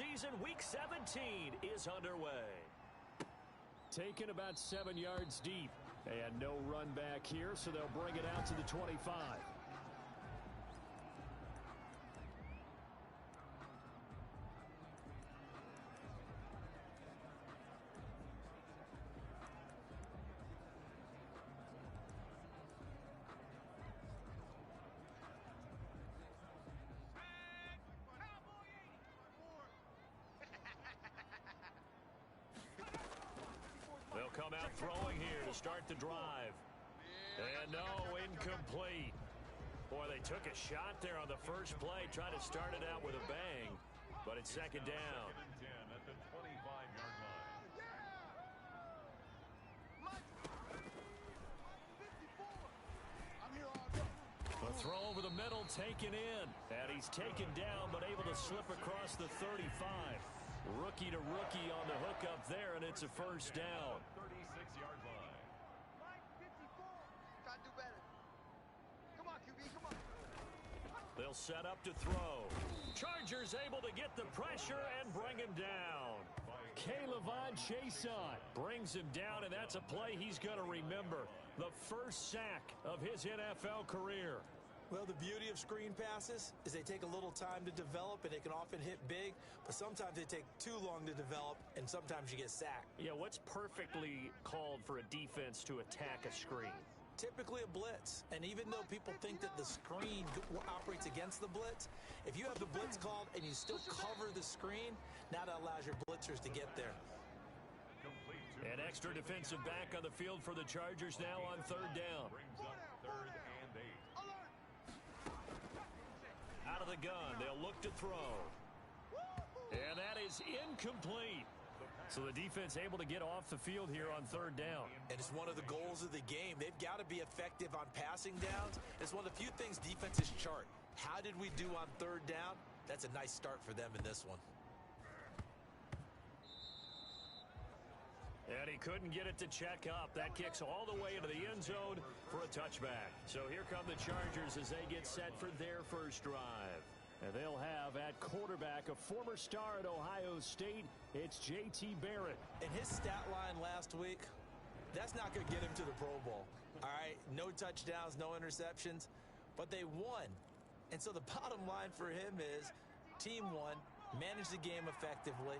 season, Week 17 is underway. Taken about 7 yards deep. And no run back here, so they'll bring it out to the 25. They'll come out throwing here to start the drive. And no, incomplete. Boy, they took a shot there on the first play, trying to start it out with a bang, but it's second down. At the 25-yard line. A throw over the middle, taken in. And he's taken down, but able to slip across the 35. Rookie to rookie on the hook up there, and it's a first down. 36-yard line. Try to do better. Come on, QB, come on. They'll set up to throw. Chargers able to get the pressure and bring him down. K'Lavon Chaisson brings him down, and that's a play he's going to remember. The first sack of his NFL career. Well, the beauty of screen passes is they take a little time to develop, and they can often hit big, but sometimes they take too long to develop, and sometimes you get sacked. Yeah, what's perfectly called for a defense to attack a screen? Typically a blitz, and even though people think that the screen operates against the blitz, if you have the blitz called and you still cover the screen, now that allows your blitzers to get there. An extra defensive back on the field for the Chargers now on third down. Brings up 3rd and 8. Out of the gun, they'll look to throw. And that is incomplete. So the defense able to get off the field here on third down. And it's one of the goals of the game. They've got to be effective on passing downs. It's one of the few things defenses chart. How did we do on third down? That's a nice start for them in this one. And he couldn't get it to check up. That kicks all the way into the end zone for a touchback. So here come the Chargers as they get set for their first drive. And they'll have at quarterback a former star at Ohio State. It's J.T. Barrett. And his stat line last week, that's not going to get him to the Pro Bowl. All right, no touchdowns, no interceptions, but they won. And so the bottom line for him is team won, managed the game effectively,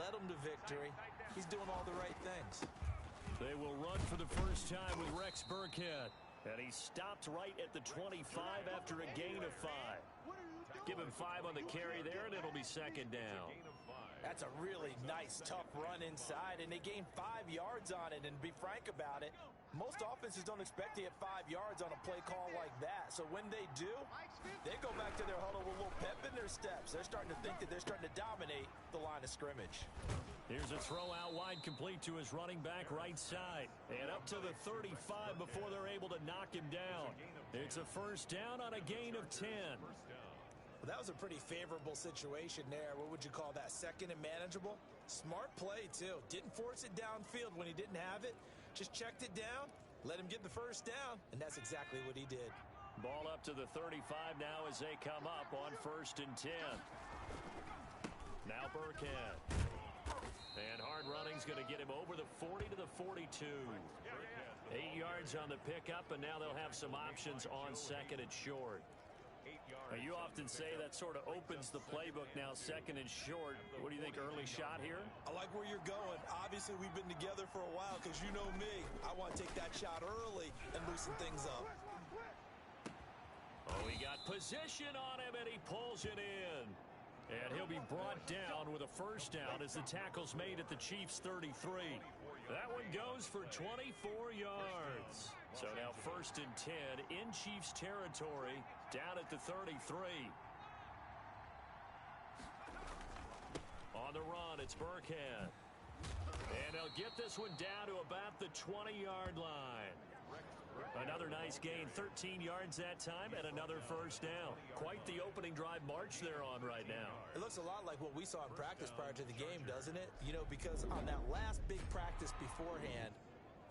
led them to victory. He's doing all the right things. They will run for the first time with Rex Burkhead. And he stopped right at the 25 after a gain of 5. Give him 5 on the carry there, and it'll be second down. That's a really nice, tough run inside, and they gained 5 yards on it. And to be frank about it, most offenses don't expect to get 5 yards on a play call like that. So when they do, they go back to their huddle with a little pep in their steps. They're starting to think that they're starting to dominate the line of scrimmage. Here's a throw out wide, complete to his running back right side. And up to the 35 before they're able to knock him down. It's a first down on a gain of 10. Well, that was a pretty favorable situation there. What would you call that? Second and manageable? Smart play, too. Didn't force it downfield when he didn't have it. Just checked it down, let him get the first down, and that's exactly what he did. Ball up to the 35 now as they come up on 1st and 10. Now Burkhead. And hard running's going to get him over the 40 to the 42. 8 yards on the pickup, and now they'll have some options on second and short. Now, you often say that sort of opens the playbook now, second and short. What do you think, early shot here? I like where you're going. Obviously, we've been together for a while because you know me. I want to take that shot early and loosen things up. Oh, he got position on him, and he pulls it in. And he'll be brought down with a first down as the tackle's made at the Chiefs' 33. That one goes for 24 yards. So now 1st and 10 in Chiefs territory, down at the 33. On the run, it's Burkhead. And they'll get this one down to about the 20-yard line. Another nice gain, 13 yards that time, and another first down. Quite the opening drive march they're on right now. It looks a lot like what we saw in practice prior to the game, doesn't it? You know, because on that last big practice beforehand,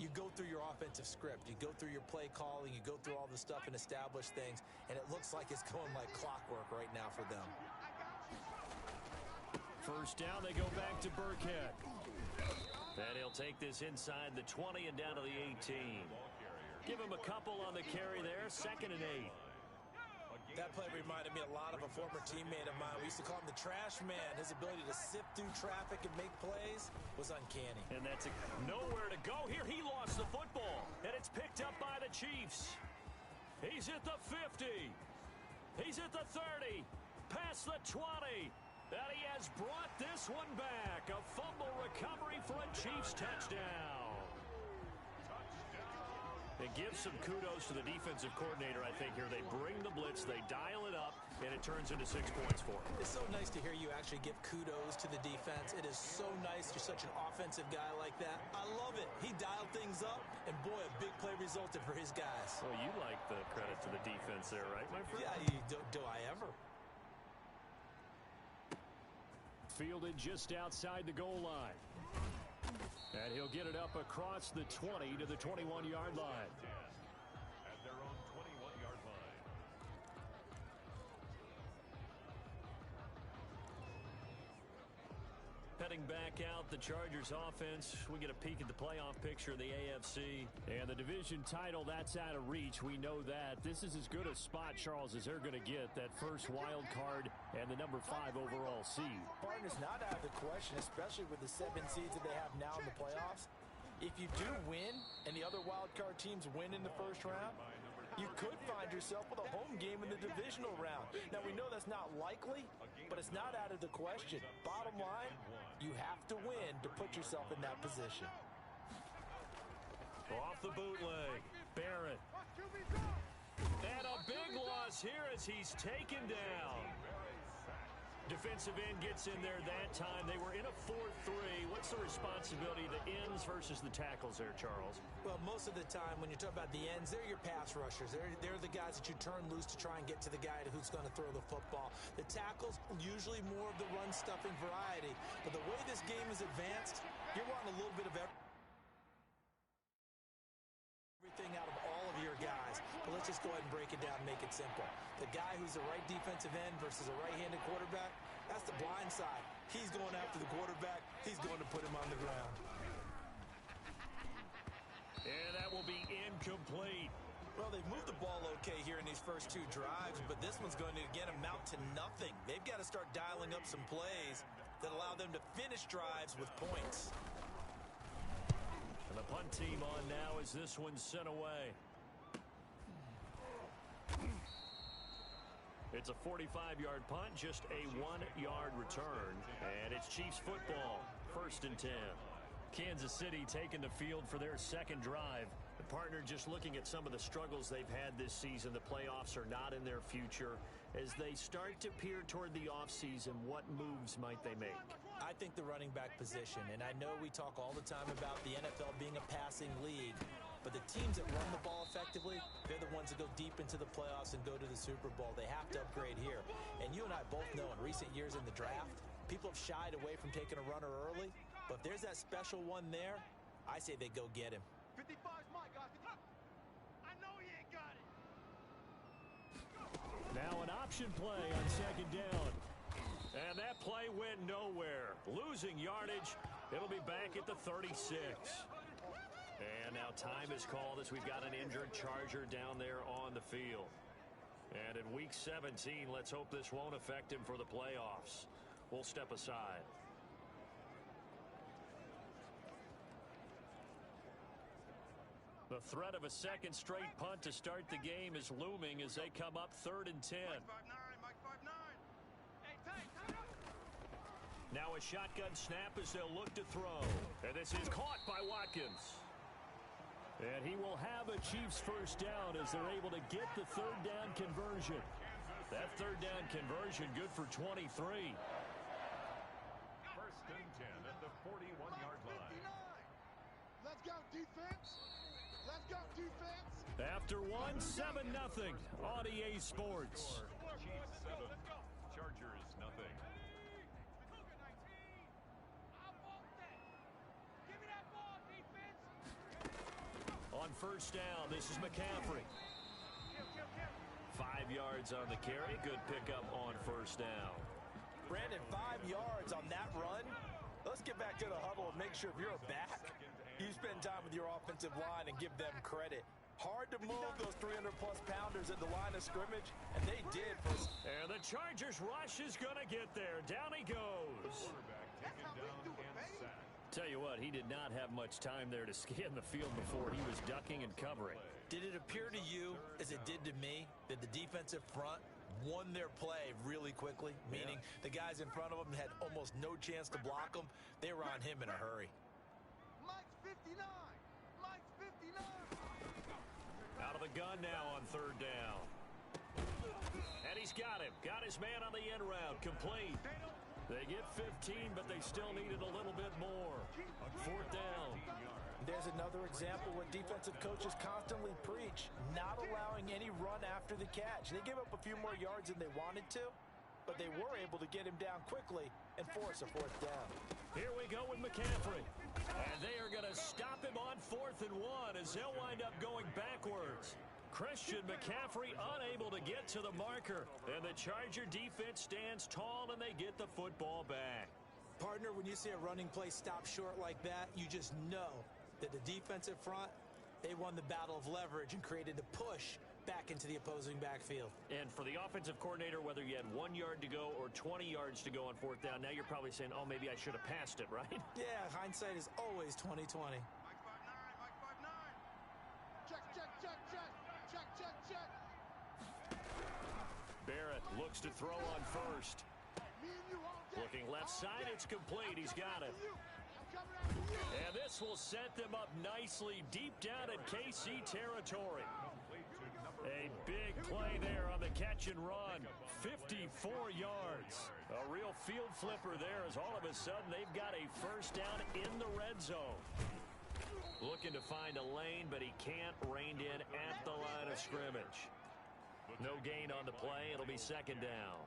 you go through your offensive script. You go through your play calling. You go through all the stuff and establish things, and it looks like it's going like clockwork right now for them. first down, they go back to Burkhead. And he'll take this inside the 20 and down to the 18. Give him a couple on the carry there, 2nd and 8. That play reminded me a lot of a former teammate of mine. We used to call him the trash man. His ability to sift through traffic and make plays was uncanny. And that's nowhere to go here. He lost the football, and it's picked up by the Chiefs. He's at the 50. He's at the 30. Past the 20. And he has brought this one back. A fumble recovery for a Chiefs touchdown. It gives some kudos to the defensive coordinator, I think, here. They bring the blitz, they dial it up, and it turns into 6 points for them. It's so nice to hear you actually give kudos to the defense. It is so nice you're such an offensive guy like that. I love it. He dialed things up, and boy, a big play resulted for his guys. Well, you like the credit to the defense there, right, my friend? Yeah, do I ever? Fielded just outside the goal line. And he'll get it up across the 20 to the 21-yard line. At their own 21-yard line. Heading back out, the Chargers offense. We get a peek at the playoff picture of the AFC. And the division title, that's out of reach. We know that. This is as good a spot, Charles, as they're going to get. That first wild card and the number 5 overall seed. Partner's not out of the question, especially with the 7 seeds that they have now in the playoffs. If you do win and the other wild card teams win in the first round, you could find yourself with a home game in the divisional round. Now, we know that's not likely, but it's not out of the question. Bottom line, you have to win to put yourself in that position. Off the bootleg, Barrett. And a big loss here as he's taken down. Defensive end gets in there that time. They were in a 4-3. What's the responsibility of the ends versus the tackles there, Charles? Well, most of the time when you talk about the ends, they're your pass rushers. They're the guys that you turn loose to try and get to the guy who's going to throw the football. The tackles, usually more of the run-stuffing variety. But the way this game is advanced, you're wanting a little bit of everything out of all of your guys. But let's just go ahead and break it down and make it simple. The guy who's the right defensive end versus a right-handed quarterback, that's the blind side. He's going after the quarterback. He's going to put him on the ground. And that will be incomplete. Well, they've moved the ball okay here in these first 2 drives, but this one's going to, again, amount to nothing. They've got to start dialing up some plays that allow them to finish drives with points. And the punt team on now as this one's sent away. It's a 45-yard punt, just a 1-yard return. And it's Chiefs football, 1st and 10. Kansas City taking the field for their second drive. The partner just looking at some of the struggles they've had this season. The playoffs are not in their future. As they start to peer toward the offseason, what moves might they make? I think the running back position, and I know we talk all the time about the NFL being a passing league, but the teams that run the ball effectively, they're the ones that go deep into the playoffs and go to the Super Bowl. They have to upgrade here. And you and I both know in recent years in the draft, people have shied away from taking a runner early, but if there's that special one there, I say they go get him. 55's mine, guys. I know he ain't got it. Now an option play on 2nd down. And that play went nowhere. Losing yardage. It'll be back at the 36. And now time is called as we've got an injured Charger down there on the field. And in Week 17, let's hope this won't affect him for the playoffs. We'll step aside. The threat of a second straight punt to start the game is looming as they come up 3rd and 10. Mike 5'9". Hey, tight up. Now a shotgun snap as they'll look to throw. And this is caught by Watkins. And he will have a Chiefs first down as they're able to get the 3rd down conversion. That 3rd down conversion good for 23. 1st and 10 at the 41-yard line. Let's go, defense. Let's go, defense. After one, 7-0 on EA Sports. Chiefs 7, Chargers nothing. On 1st down, this is McCaffrey. 5 yards on the carry. Good pickup on 1st down. Brandon, 5 yards on that let's get back to the huddle and make sure if you're a back, you spend time with your offensive line and give them credit. Hard to move those 300-plus pounders at the line of scrimmage, and they did. And the Chargers rush is going to get there. Down he goes. Quarterback taken down and sacked. Tell you what, he did not have much time there to scan the field before he was ducking and covering. Did it appear to you, as it did to me, that the defensive front won their play really quickly? Meaning the guys in front of them had almost no chance to block them. They were on him in a hurry. Mike's 59. Mike's 59. Out of the gun now on third down. And he's got him. Got his man on the end route. Complete. They get 15, but they still needed a little bit more. Fourth down. There's another example what defensive coaches constantly preach, not allowing any run after the catch. They gave up a few more yards than they wanted to, but they were able to get him down quickly and force a fourth down. Here we go with McCaffrey. And they are going to stop him on 4th and 1 as they'll wind up going backwards. Christian McCaffrey unable to get to the marker. And the Charger defense stands tall and they get the football back. Partner, when you see a running play stop short like that, you just know that the defensive front, they won the battle of leverage and created a push back into the opposing backfield. And for the offensive coordinator, whether you had 1 yard to go or 20 yards to go on 4th down, now you're probably saying, oh, maybe I should have passed it, right? Yeah, hindsight is always 20/20. Mike 5'9". Mike 5'9". Check, check, check, check. Check, check, check. Barrett looks to throw on first. Me and you all day. Looking left side, it's complete. He's got it. I'm coming after you. And this will set them up nicely deep down in KC territory. A big play there on the catch and run. 54 yards. A real field flipper there as all of a sudden they've got a first down in the red zone. Looking to find a lane, but he can't rein in at the line of scrimmage. No gain on the play. It'll be 2nd down.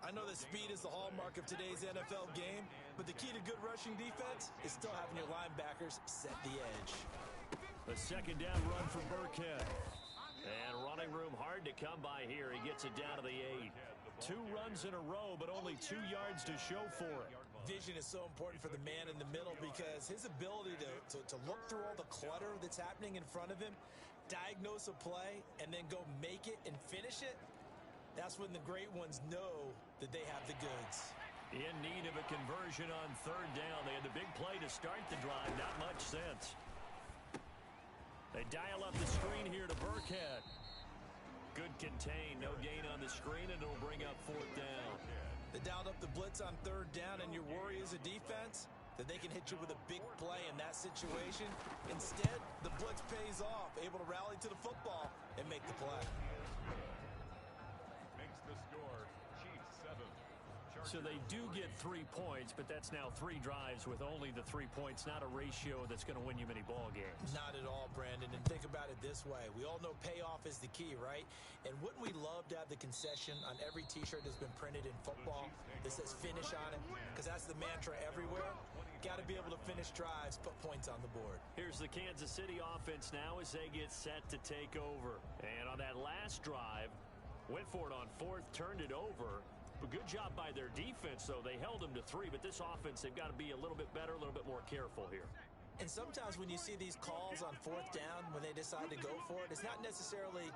I know that speed is the hallmark of today's NFL game, but the key to good rushing defense is still having your linebackers set the edge. The 2nd down run for Burkhead. And running room hard to come by here. He gets it down to the 8. 2 runs in a row, but only 2 yards to show for it. Vision is so important for the man in the middle because his ability to look through all the clutter that's happening in front of him, diagnose a play, and then go make it and finish it, that's when the great ones know that they have the goods. In need of a conversion on 3rd down. They had the big play to start the drive. Not much sense. They dial up the screen here to Burkhead. Good contain. No gain on the screen, and it'll bring up 4th down. They dialed up the blitz on 3rd down, and your worry as a defense that they can hit you with a big play in that situation. Instead, the blitz pays off, able to rally to the football and make the play. Makes the score. Chiefs 7. So they do get 3 points, but that's now 3 drives with only the 3 points, not a ratio that's going to win you many ball games. Not at all, Brandon. And think about it this way. We all know payoff is the key, right? And wouldn't we love to have the concession on every T-shirt that's been printed in football that says finish on it? Because that's the mantra everywhere. Got to be able to finish drives, put points on the board. Here's the Kansas City offense now as they get set to take over. And on that last drive, went for it on 4th, turned it over. But good job by their defense, though. They held them to 3, but this offense, they've got to be a little bit better, a little bit more careful here. And sometimes when you see these calls on 4th down, when they decide to go for it, it's not necessarily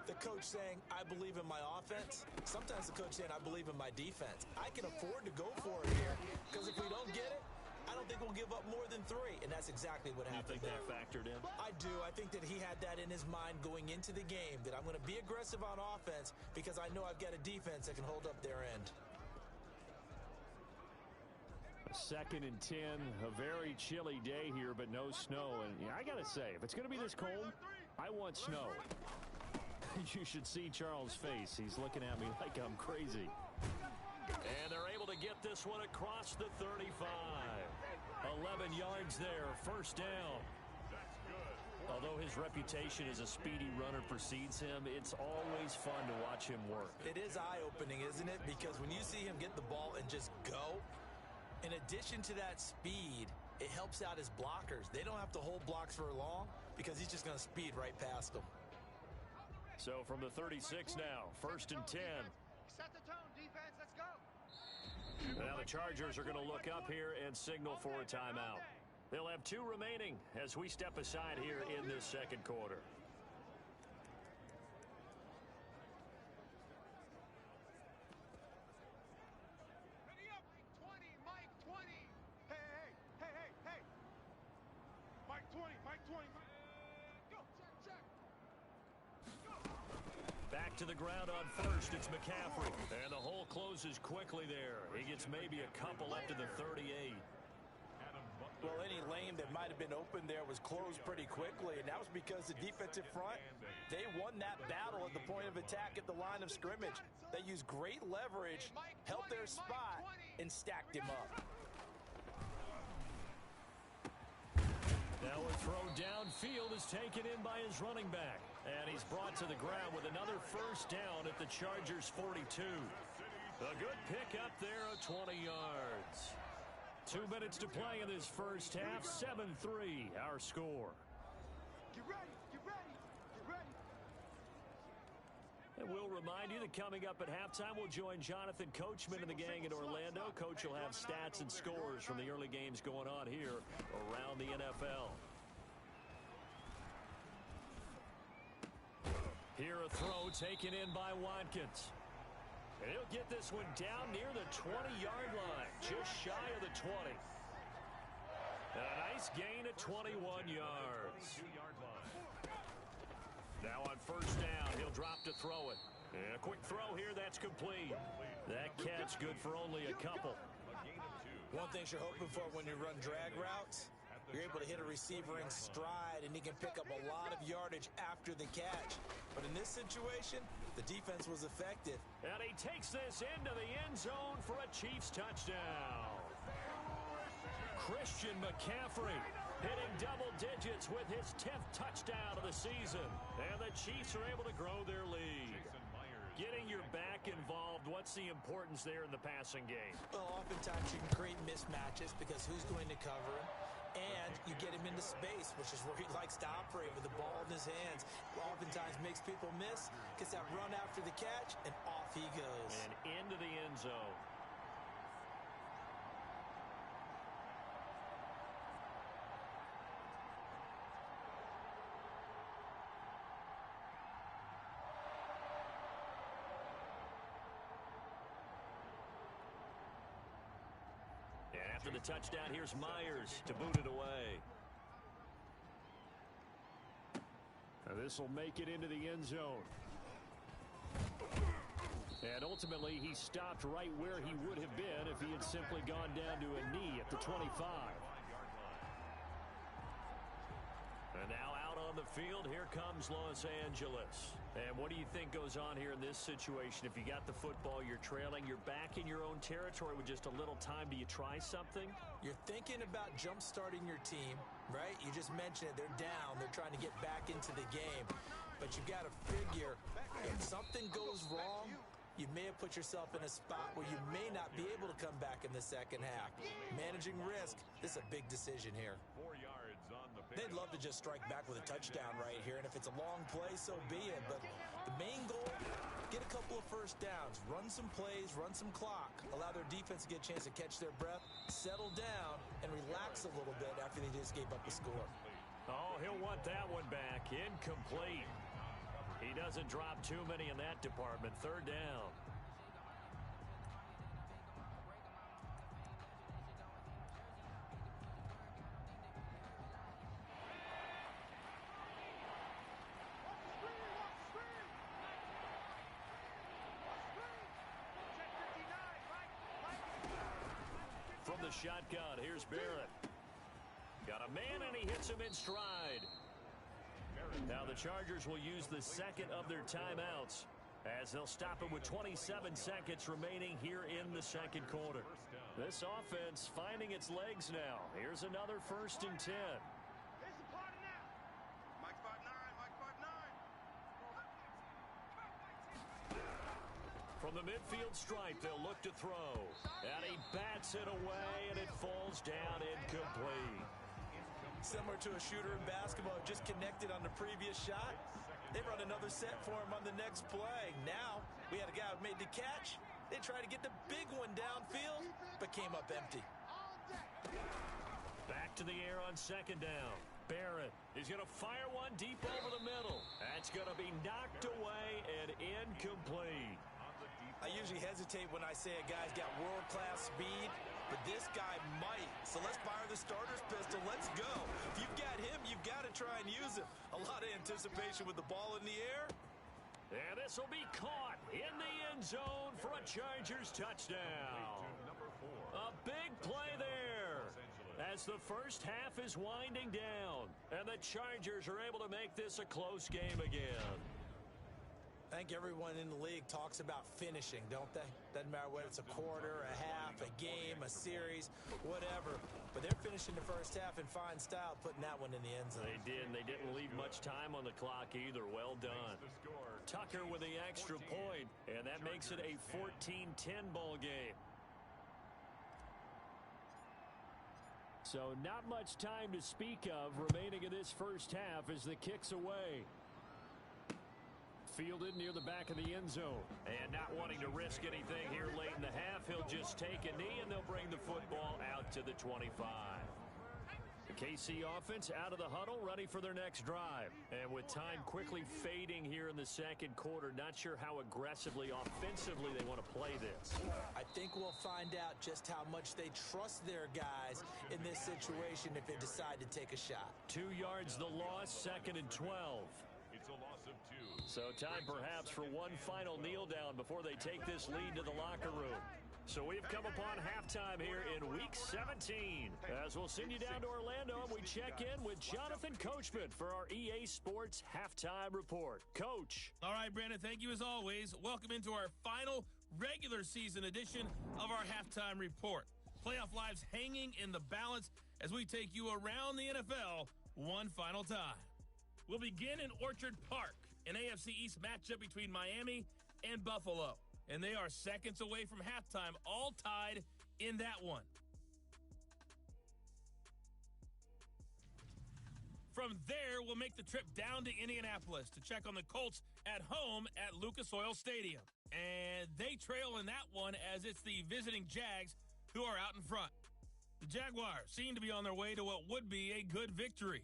the coach saying, I believe in my offense. Sometimes the coach saying, I believe in my defense. I can afford to go for it here, because if we don't get it, I don't think we'll give up more than 3, and that's exactly what happened. You think that factored in? I do. I think that he had that in his mind going into the game, that I'm going to be aggressive on offense because I know I've got a defense that can hold up their end. 2nd and 10, a very chilly day here, but no snow. And I got to say, if it's going to be this cold, I want snow. You should see Charles' face. He's looking at me like I'm crazy. And they're able to get this one across the 35. 11 yards there, 1st down. Although his reputation as a speedy runner precedes him, it's always fun to watch him work. It is eye-opening, isn't it? Because when you see him get the ball and just go, in addition to that speed, it helps out his blockers. They don't have to hold blocks for long because he's just going to speed right past them. So from the 36 now, 1st and 10. Set the tone, defense. Let's go. Now the Chargers are going to look up here and signal for a timeout. They'll have 2 remaining as we step aside here in this second quarter. Mike 20. Hey. Mike 20. Go. Check. Back to the ground on first. It's McCaffrey. And the hole closes quickly there. He gets maybe a couple up to the 38. Well, any lane that might have been open there was closed pretty quickly, and that was because the defensive front, they won that battle at the point of attack at the line of scrimmage. They used great leverage, held their spot, and stacked him up. Now a throw downfield is taken in by his running back. And he's brought to the ground with another first down at the Chargers' 42. A good pick up there of 20 yards. 2 minutes to play in this first half. 7-3, our score. Get ready. And we'll remind you that coming up at halftime, we'll join Jonathan Coachman and the gang in Orlando. Coach will have stats and scores from the early games going on here around the NFL. Here a throw taken in by Watkins. And he'll get this one down near the 20-yard line, just shy of the 20. And a nice gain at 21 yards. Now on first down, he'll drop to throw it. And a quick throw here, that's complete. That catch good for only a couple. One thing you're hoping for when you run drag routes, you're able to hit a receiver in stride, and he can pick up a lot of yardage after the catch. But in this situation, the defense was effective. And he takes this into the end zone for a Chiefs touchdown. Christian McCaffrey hitting double digits with his 10th touchdown of the season. And the Chiefs are able to grow their lead. Getting your back involved, what's the importance there in the passing game? Well, oftentimes you can create mismatches because who's going to cover him? And you get him into space, which is where he likes to operate with the ball in his hands. Oftentimes makes people miss, gets that run after the catch, and off he goes. And into the end zone. After the touchdown, here's Myers to boot it away. This will make it into the end zone. And ultimately, he stopped right where he would have been if he had simply gone down to a knee at the 25. And now out on the field, here comes Los Angeles. And what do you think goes on here in this situation? If you got the football, you're trailing, you're back in your own territory with just a little time. Do you try something? You're thinking about jump-starting your team, right? You just mentioned it. They're down. They're trying to get back into the game. But you've got to figure, if something goes wrong, you may have put yourself in a spot where you may not be able to come back in the second half. Managing risk, this is a big decision here. 4 yards on the They'd love to just strike back with a touchdown right here, and if it's a long play, so be it. But the main goal, get a couple of first downs, run some plays, run some clock, allow their defense to get a chance to catch their breath, settle down, and relax a little bit after they just gave up the score. Oh, he'll want that one back. Incomplete. He doesn't drop too many in that department. Third down. From the shotgun, here's Barrett. Got a man, and he hits him in stride. Now the Chargers will use the second of their timeouts as they'll stop it with 27 seconds remaining here in the second quarter. This offense finding its legs now. Here's another 1st and 10. Here's the party now. Mike 5'9", From the midfield stripe, they'll look to throw. And he bats it away, and it falls down incomplete. Similar to a shooter in basketball, just connected on the previous shot. They run another set for him on the next play. Now, we had a guy who made the catch. They try to get the big one downfield, but but came up empty. Back to the air on second down. Barrett is going to fire one deep over the middle. That's going to be knocked away and incomplete. I usually hesitate when I say a guy's got world-class speed, but this guy might. So let's fire the starter's pistol. Let's go. If you've got him, you've got to try and use him. A lot of anticipation with the ball in the air. And this will be caught in the end zone for a Chargers touchdown. A big play there as the first half is winding down, and the Chargers are able to make this a close game again. I think everyone in the league talks about finishing, don't they? Doesn't matter whether it's a quarter, a half, a game, a series, whatever. But they're finishing the first half in fine style, putting that one in the end zone. They did, and they didn't leave much time on the clock either. Well done. Tucker with the extra point, and that makes it a 14-10 ball game. So not much time to speak of remaining in this first half as the kick's away. Fielded near the back of the end zone. And not wanting to risk anything here late in the half, he'll just take a knee and they'll bring the football out to the 25. The KC offense out of the huddle, ready for their next drive. And with time quickly fading here in the second quarter, not sure how aggressively, offensively they want to play this. I think we'll find out just how much they trust their guys in this situation if they decide to take a shot. 2 yards the loss, 2nd and 12. It's a loss of 2. So time perhaps for one final kneel down before they take this lead to the locker room. So we've come upon halftime here in Week 17. As we'll send you down to Orlando, and we check in with Jonathan Coachman for our EA Sports Halftime Report. Coach. All right, Brandon, thank you as always. Welcome into our final regular season edition of our Halftime Report. Playoff lives hanging in the balance as we take you around the NFL one final time. We'll begin in Orchard Park, an AFC East matchup between Miami and Buffalo. And they are seconds away from halftime, all tied in that one. From there, we'll make the trip down to Indianapolis to check on the Colts at home at Lucas Oil Stadium. And they trail in that one as it's the visiting Jags who are out in front. The Jaguars seem to be on their way to what would be a good victory.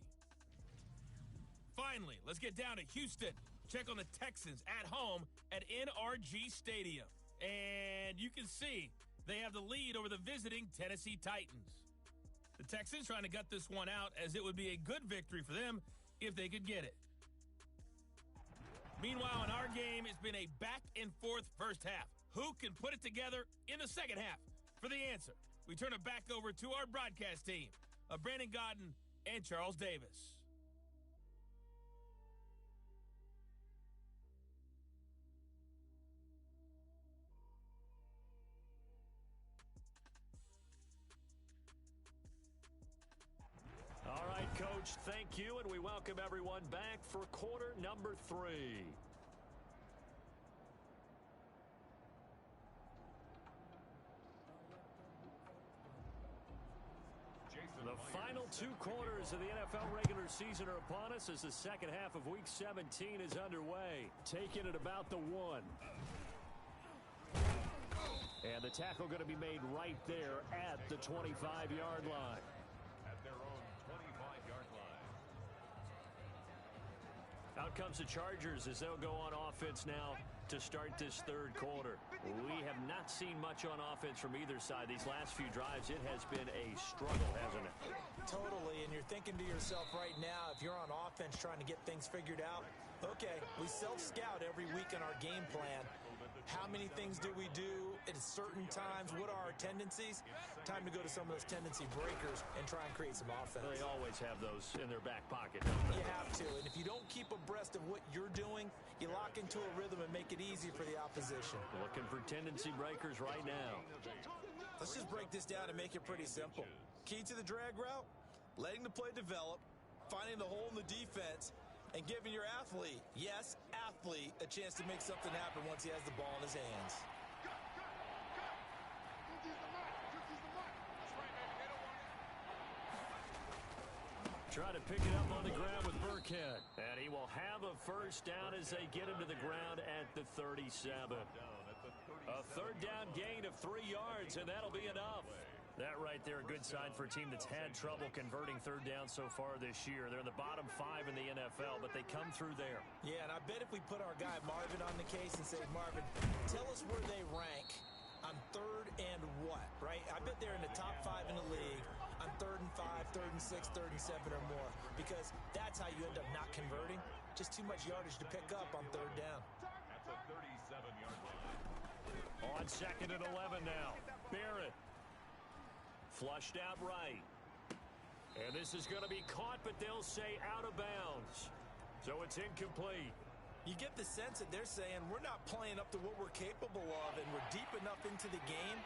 Finally, let's get down to Houston. Check on the Texans at home at NRG Stadium. And you can see they have the lead over the visiting Tennessee Titans. The Texans trying to gut this one out as it would be a good victory for them if they could get it. Meanwhile, in our game, it's been a back-and-forth first half. Who can put it together in the second half? For the answer, we turn it back over to our broadcast team of Brandon Godden and Charles Davis. All right, Coach, thank you, and we welcome everyone back for quarter number 3. The final 2 quarters of the NFL regular season are upon us as the second half of Week 17 is underway. Taking it about the 1. And the tackle going to be made right there at the 25-yard line. At their own 25-yard line. Out comes the Chargers as they'll go on offense now to start this third quarter. We have not seen much on offense from either side. These last few drives, it has been a struggle, hasn't it? Totally, and you're thinking to yourself right now, if you're on offense trying to get things figured out, okay, we self-scout every week in our game plan. How many things do we do at certain times? What are our tendencies? Time to go to some of those tendency breakers and try and create some offense. They always have those in their back pocket, don't they? You have to, and if you don't keep abreast of what you're doing, you lock into a rhythm and make it easy for the opposition. Looking for tendency breakers right now. Let's just break this down and make it pretty simple. Key to the drag route, letting the play develop, finding the hole in the defense, and giving your athlete, yes, athlete, a chance to make something happen once he has the ball in his hands. Try to pick it up on the ground with Burkhead. And he will have a first down as they get him to the ground at the 37. A third down gain of 3 yards, and that'll be enough. That right there, a good sign for a team that's had trouble converting third down so far this year. They're in the bottom 5 in the NFL, but they come through there. Yeah, and I bet if we put our guy Marvin on the case and say, Marvin, tell us where they rank on third and what, right? I bet they're in the top 5 in the league on 3rd and 5, 3rd and 6, 3rd and 7 or more, because that's how you end up not converting. Just too much yardage to pick up on third down. At the 37-yard line. On 2nd and 11 now. Barrett. Flushed out right. And this is going to be caught, but they'll say out of bounds. So it's incomplete. You get the sense that they're saying we're not playing up to what we're capable of, and we're deep enough into the game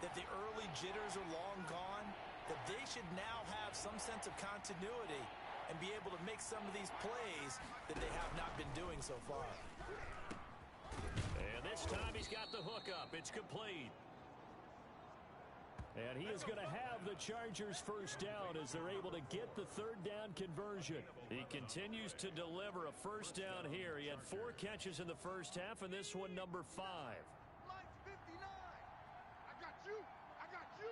that the early jitters are long gone, that they should now have some sense of continuity and be able to make some of these plays that they have not been doing so far. And this time he's got the hook up. It's complete. And he is going to have the Chargers first down as they're able to get the third down conversion. He continues to deliver a first down here. He had 4 catches in the first half, and this one number 5. Lights 59. I got you. I got you.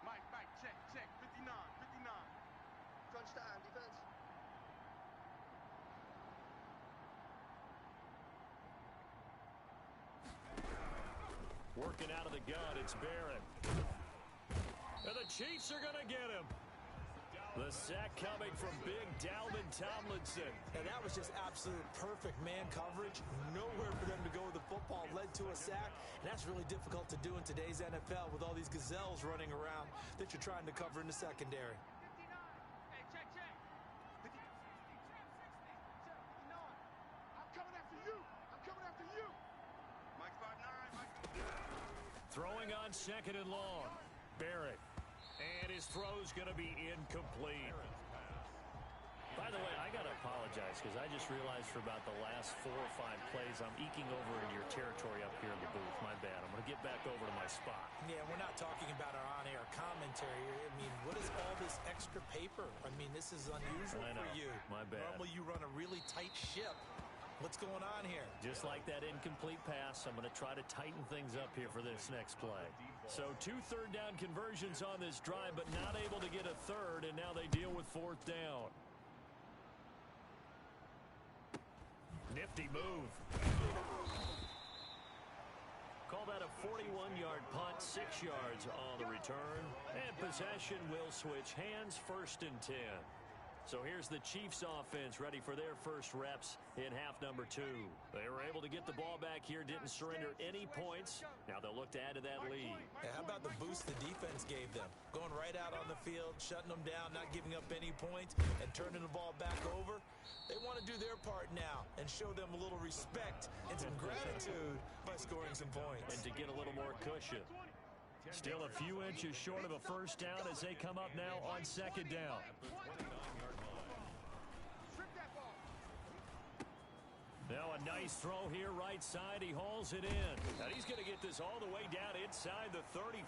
Mike, check. 59. Crunch time, defense. Working out of the gun, it's Barrett. And the Chiefs are going to get him. The sack coming from big Dalvin Tomlinson. And that was just absolute perfect man coverage. Nowhere for them to go with the football. Led to a sack. And that's really difficult to do in today's NFL with all these gazelles running around that you're trying to cover in the secondary. Hey, check. 59. I'm coming after you. Mike 59. Mike. Throwing on 2nd and long. Barrett. And his throw's going to be incomplete. By the way, I got to apologize because I just realized for about the last 4 or 5 plays, I'm eking over into your territory up here in the booth. My bad. I'm going to get back over to my spot. Yeah, we're not talking about our on-air commentary. I mean, what is all this extra paper? I mean, this is unusual I know. for you. My bad. Normally you run a really tight ship. What's going on here? Just like that incomplete pass, I'm going to try to tighten things up here for this next play. So 2 third down conversions on this drive, but not able to get a third, and now they deal with 4th down. Nifty move. Call that a 41-yard punt, 6 yards on the return. And possession will switch hands, 1st and 10. So here's the Chiefs offense ready for their first reps in half number 2. They were able to get the ball back here, didn't surrender any points. Now they'll look to add to that lead. Yeah, how about the boost the defense gave them? Going right out on the field, shutting them down, not giving up any points, and turning the ball back over. They want to do their part now and show them a little respect and some gratitude by scoring some points. And to get a little more cushion. Still a few inches short of a first down as they come up now on 2nd down. Now a nice throw here right side. He hauls it in. And he's going to get this all the way down inside the 35.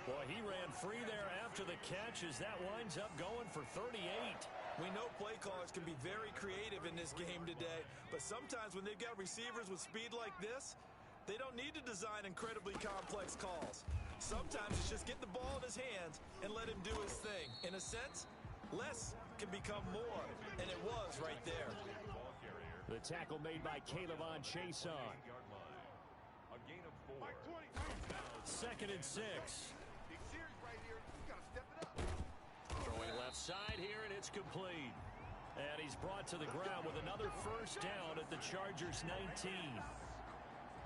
Boy, he ran free there after the catch as that winds up going for 38. We know play callers can be very creative in this game today, but sometimes when they've got receivers with speed like this, they don't need to design incredibly complex calls. Sometimes it's just get the ball in his hands and let him do his thing. In a sense, less can become more, and it was right there. The tackle made by Caleb Chason. A gain of 4. 2nd and 6. Big series right here. You got to step it up. Throwing left side here, and it's complete. And he's brought to the ground with another first down at the Chargers' 19.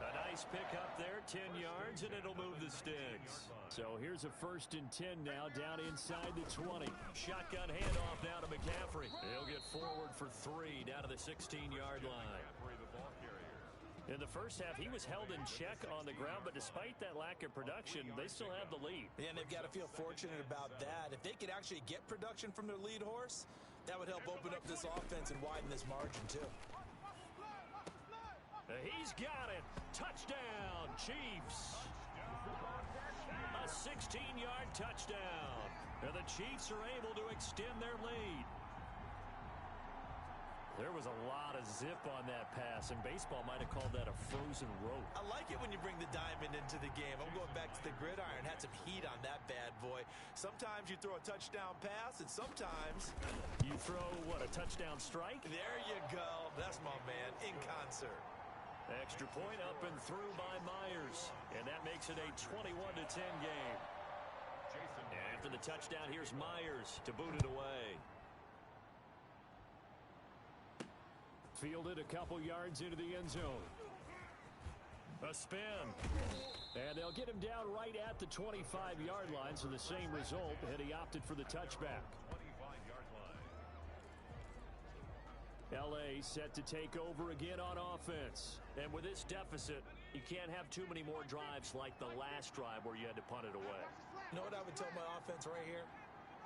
A nice pick up there, 10 yards, and it'll move the sticks. So here's a 1st and 10 now, down inside the 20. Shotgun handoff now to McCaffrey. He'll get forward for 3 down to the 16-yard line. In the first half, he was held in check on the ground, but despite that lack of production, they still have the lead. Yeah, and they've got to feel fortunate about that. If they could actually get production from their lead horse, that would help open up this offense and widen this margin, too. He's got it. Touchdown, Chiefs. A 16-yard touchdown. And the Chiefs are able to extend their lead. There was a lot of zip on that pass, and baseball might have called that a frozen rope. I like it when you bring the diamond into the game. I'm going back to the gridiron. Had some heat on that bad boy. Sometimes you throw a touchdown pass, and sometimes you throw, what, a touchdown strike? There you go. That's my man in concert. Extra point up and through by Myers, and that makes it a 21-10 game. And after the touchdown, here's Myers to boot it away. Fielded a couple yards into the end zone. A spin. And they'll get him down right at the 25-yard line, so the same result, and he opted for the touchback. 25-yard line. L.A. set to take over again on offense. And with this deficit, you can't have too many more drives like the last drive where you had to punt it away. You know what I would tell my offense right here?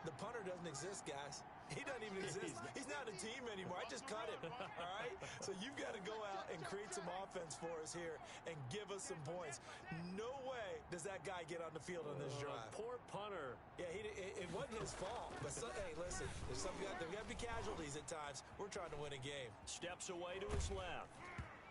The punter doesn't exist, guys. He doesn't even exist. He's not a team anymore. I just cut him, all right? So you've got to go out and create some offense for us here and give us some points. No way does that guy get on the field on this drive. Poor punter. Yeah, it wasn't his fault. But, hey, listen, there's got to be casualties at times. We're trying to win a game. Steps away to his left.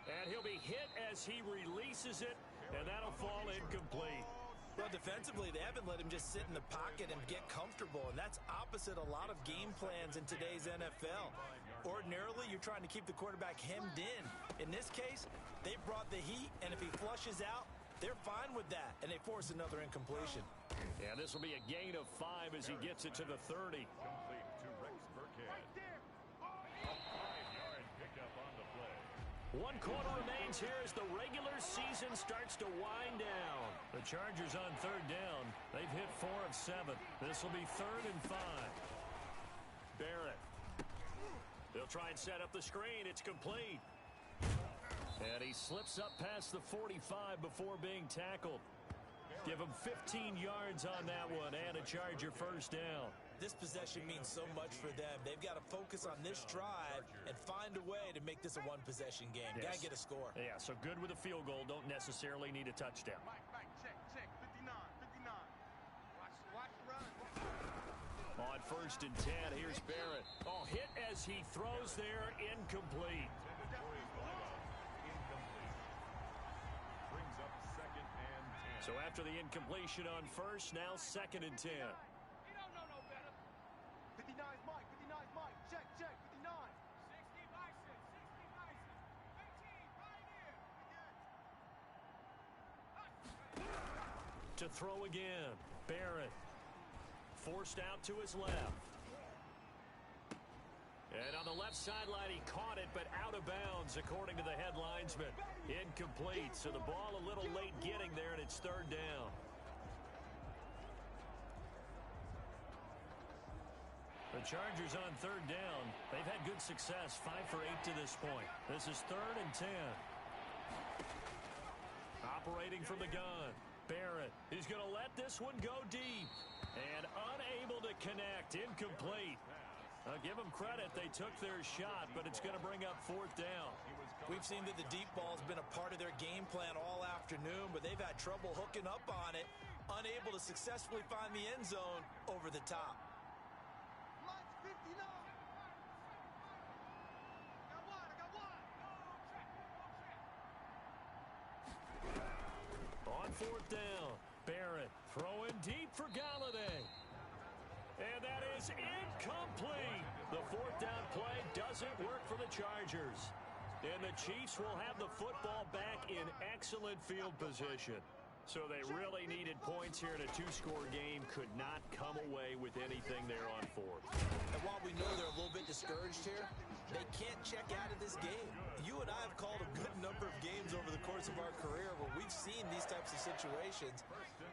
And he'll be hit as he releases it, and that'll fall incomplete. Well, defensively, they haven't let him just sit in the pocket and get comfortable, and that's opposite a lot of game plans in today's NFL. Ordinarily, you're trying to keep the quarterback hemmed in. In this case, they brought the heat, and if he flushes out, they're fine with that, and they force another incompletion. Yeah, this will be a gain of 5 as he gets it to the 30. Complete to Rex Burkhead. A 5-yard pickup on the play. 1 quarter remains here as the regular season starts to wind down. The Chargers on 3rd down. They've hit 4 of 7. This will be 3rd and 5. Barrett. They'll try and set up the screen. It's complete. And he slips up past the 45 before being tackled. Give him 15 yards on that one and a Charger first down. This possession means so much for them. They've got to focus on this drive and find a way to make this a one-possession game. Yes. Got to get a score. Yeah, so good with a field goal. Don't necessarily need a touchdown. Mike, check, 59, 59. Watch the run. On 1st and 10, here's Barrett. Oh, hit as he throws there, incomplete. Brings up 2nd and 10. So after the incompletion on 1st, now 2nd and 10. 59's Mike, 59's Mike. Check, 59. 60 Bison, 60 Bison. 18, right here. To throw again, Barrett. Forced out to his left. And on the left sideline, he caught it, but out of bounds, according to the head linesman. Incomplete, so the ball a little late getting there, and it's 3rd down. The Chargers on 3rd down. They've had good success, 5 for 8 to this point. This is 3rd and 10. Operating from the gun. Barrett, he's going to let this one go deep. And unable to connect, incomplete. I'll give them credit, they took their shot, but it's going to bring up 4th down. We've seen that the deep ball's been a part of their game plan all afternoon, but they've had trouble hooking up on it, unable to successfully find the end zone over the top. Lights 59. I got one. On 4th down, Barrett throwing deep for Galladay. And that is incomplete. The 4th down play doesn't work for the Chargers. And the Chiefs will have the football back in excellent field position. So they really needed points here in a 2-score game. Could not come away with anything there on 4th. And while we know they're a little bit discouraged here, they can't check out of this game. You and I have called a good number of games over the course of our career where we've seen these types of situations.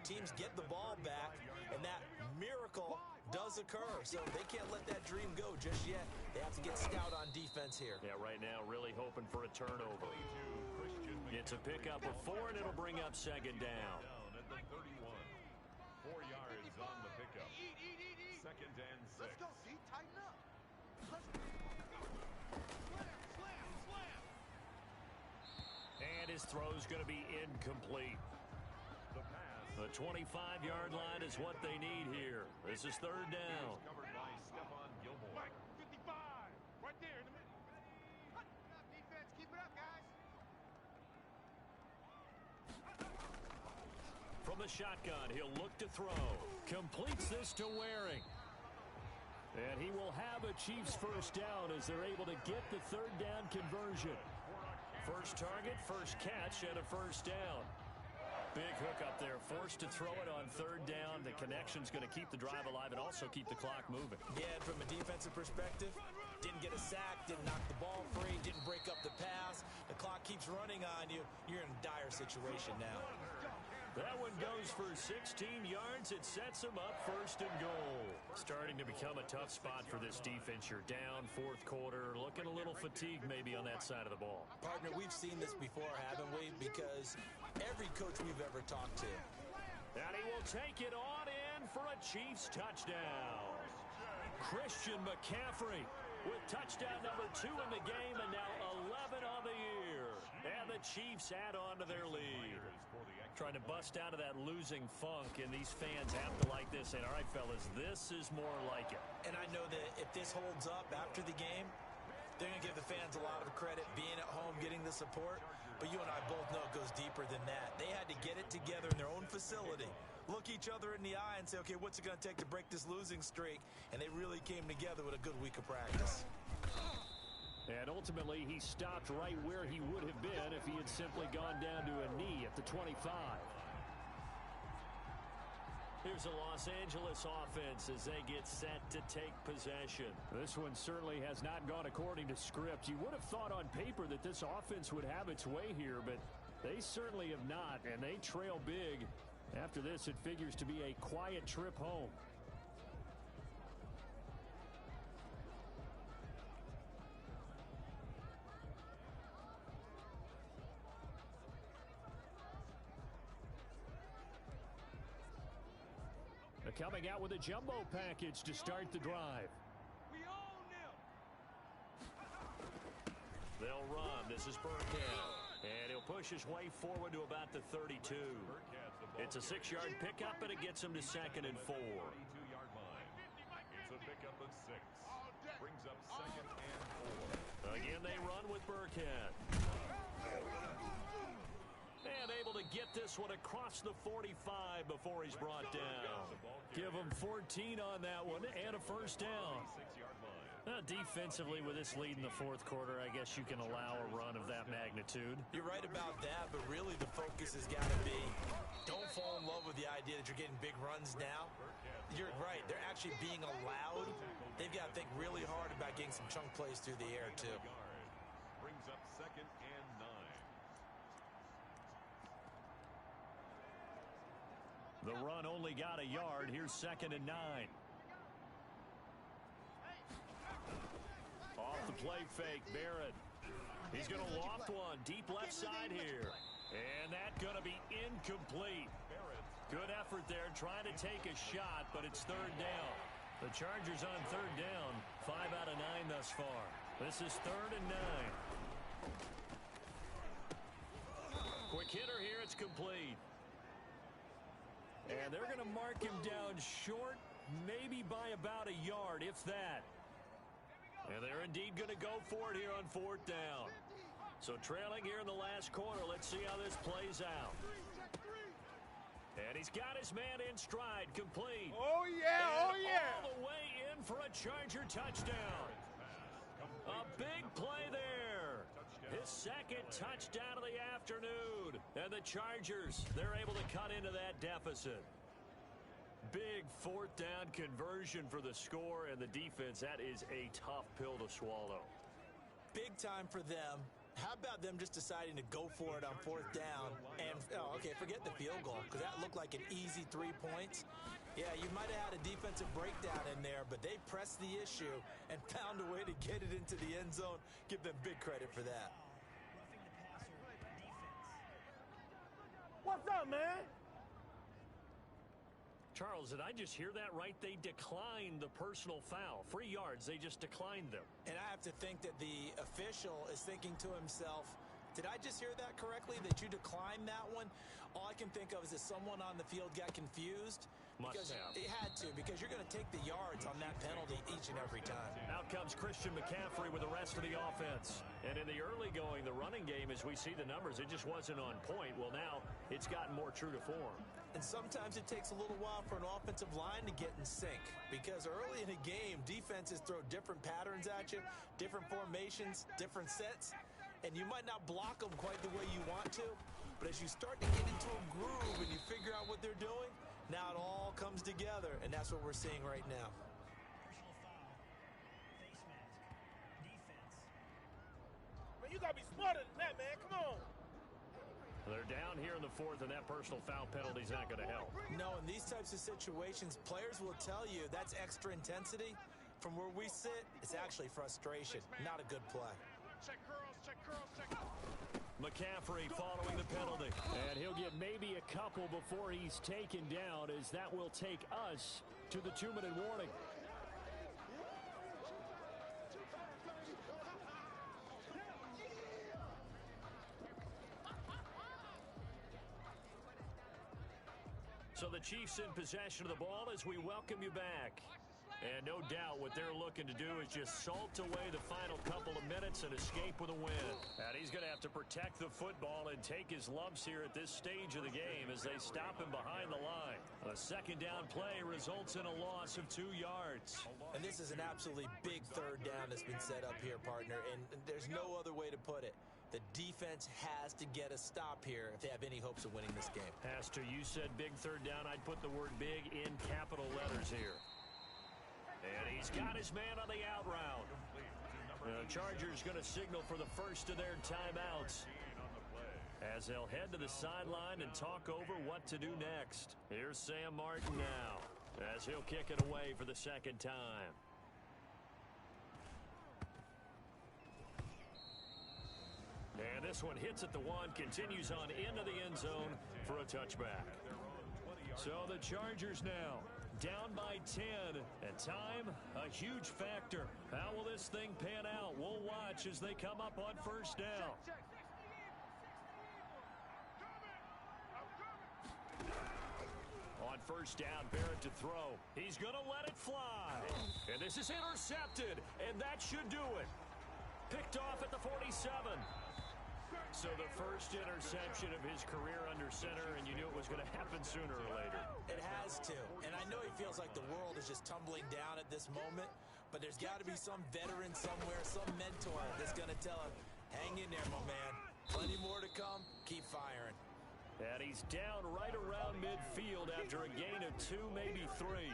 Teams get the ball back, and that miracle does occur. So they can't let that dream go just yet. They have to get stout on defense here. Yeah, right now really hoping for a turnover. It's a pickup of 4, and it'll bring up 2nd down. Down at the 31. 4 yards on the pickup. Eat. 2nd and 6. Let's go, C. Tighten up. Let's slam. And his throw's going to be incomplete. The pass. The 25-yard line is what they need here. This is 3rd down. Covered by Stephon Gilmore. Mike, 55. Right there in the middle. the shotgun. He'll look to throw. Completes this to Waring. And he will have a Chiefs first down as they're able to get the third down conversion. First target, first catch, and a first down. Big hook up there, forced to throw it on third down. The connection's going to keep the drive alive and also keep the clock moving. Yeah, and from a defensive perspective, didn't get a sack, didn't knock the ball free, didn't break up the pass. The clock keeps running on you. You're in a dire situation now. That one goes for 16 yards. It sets him up first and goal. Starting to become a tough spot for this defense. You're down fourth quarter, looking a little fatigued maybe on that side of the ball. Partner, we've seen this before, haven't we? Because every coach we've ever talked to. And he will take it on in for a Chiefs touchdown. Christian McCaffrey with touchdown number 2 in the game and now 11 on the year. And the Chiefs add on to their lead. Trying to bust out of that losing funk, and these fans have to like this. And all right, fellas, this is more like it. And I know that if this holds up after the game, they're going to give the fans a lot of credit being at home, getting the support. But you and I both know it goes deeper than that. They had to get it together in their own facility, look each other in the eye and say, okay, what's it going to take to break this losing streak? And they really came together with a good week of practice. And ultimately, he stopped right where he would have been if he had simply gone down to a knee at the 25. Here's a Los Angeles offense as they get set to take possession. This one certainly has not gone according to script. You would have thought on paper that this offense would have its way here, but they certainly have not, and they trail big. After this, it figures to be a quiet trip home. Coming out with a jumbo package to start the drive. We own them. They'll run. This is Burkhead. And he'll push his way forward to about the 32. It's a 6-yard pickup, and it gets him to 2nd and 4. 32-yard line. It's a pickup of 6. Brings up 2nd and 4. Again, they run with Burkhead. And able to get this one across the 45 before he's brought down. Give him 14 on that one and a first down. Defensively, with this lead in the fourth quarter, I guess you can allow a run of that magnitude. You're right about that, but really the focus has got to be don't fall in love with the idea that you're getting big runs now. You're right. They're actually being allowed. They've got to think really hard about getting some chunk plays through the air, too. Brings up 2nd and 9. The run only got a yard. Here's 2nd and 9. Off the play fake, Barrett. He's going to loft one deep left side here. And that's going to be incomplete. Good effort there, trying to take a shot, but it's 3rd down. The Chargers on 3rd down, 5 out of 9 thus far. This is 3rd and 9. Quick hitter here, it's complete. And they're going to mark him down short, maybe by about a yard, if that. And they're indeed going to go for it here on 4th down. So trailing here in the last quarter, let's see how this plays out. And he's got his man in stride, complete. Oh, yeah, and all the way in for a Charger touchdown. A big play there. His 2nd touchdown of the afternoon. And the Chargers, they're able to cut into that deficit. Big 4th down conversion for the score, and the defense, that is a tough pill to swallow. Big time for them. How about them just deciding to go for it on 4th down? And, okay, forget the field goal, because that looked like an easy 3 points. Yeah, you might have had a defensive breakdown in there, but they pressed the issue and found a way to get it into the end zone. Give them big credit for that. What's up, man? Charles, did I just hear that right? They declined the personal foul. 3 yards, they just declined them. And I have to think that the official is thinking to himself, did I just hear that correctly, that you declined that one? All I can think of is that someone on the field got confused. Must have. It had to, because you're going to take the yards on that penalty each and every time. Out comes Christian McCaffrey with the rest of the offense. And in the early going, the running game, as we see the numbers, it just wasn't on point. Well, now it's gotten more true to form. And sometimes it takes a little while for an offensive line to get in sync, because early in a game, defenses throw different patterns at you, different formations, different sets, and you might not block them quite the way you want to, but as you start to get into a groove and you figure out what they're doing, now it all comes together, and that's what we're seeing right now. Man, you gotta be smarter than that, man. Come on. They're down here in the fourth, and that personal foul penalty is not going to help. No, in these types of situations, players will tell you that's extra intensity. From where we sit, it's actually frustration, not a good play. Check curls, check curls, check. McCaffrey following the penalty. And he'll get maybe a couple before he's taken down, as that will take us to the 2-minute warning. So the Chiefs in possession of the ball as we welcome you back. And no doubt what they're looking to do is just salt away the final couple of minutes and escape with a win. And he's going to have to protect the football and take his lumps here at this stage of the game as they stop him behind the line. A second down play results in a loss of 2 yards. And this is an absolutely big third down that's been set up here, partner, and there's no other way to put it. The defense has to get a stop here if they have any hopes of winning this game. Pastor, you said big third down. I'd put the word big in capital letters here. And he's got his man on the out route. The Chargers going to signal for the first of their timeouts as they'll head to the sideline and talk over what to do next. Here's Sam Martin now as he'll kick it away for the second time. And this one hits at the 1, continues on into the end zone for a touchback. So the Chargers now down by 10, and time, a huge factor. How will this thing pan out? We'll watch as they come up on first down. On first down, Barrett to throw. He's going to let it fly. And this is intercepted, and that should do it. Picked off at the 47. So the first interception of his career under center, and you knew it was going to happen sooner or later. It has to. And I know he feels like the world is just tumbling down at this moment, but there's got to be some veteran somewhere, some mentor that's going to tell him, hang in there, my man. Plenty more to come. Keep firing. And he's down right around midfield after a gain of 2, maybe 3.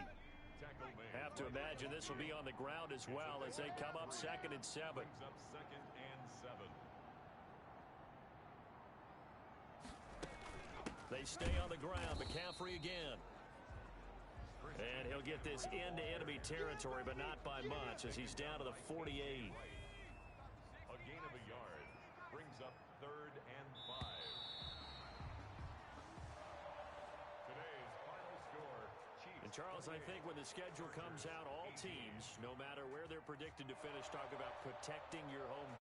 Have to imagine this will be on the ground as well as they come up 2nd and 7. They stay on the ground. McCaffrey again. And he'll get this into enemy territory, but not by much as he's down to the 48. A gain of a yard brings up 3rd and 5. Today's final score, Chiefs. And Charles, I think when the schedule comes out, all teams, no matter where they're predicted to finish, talk about protecting your home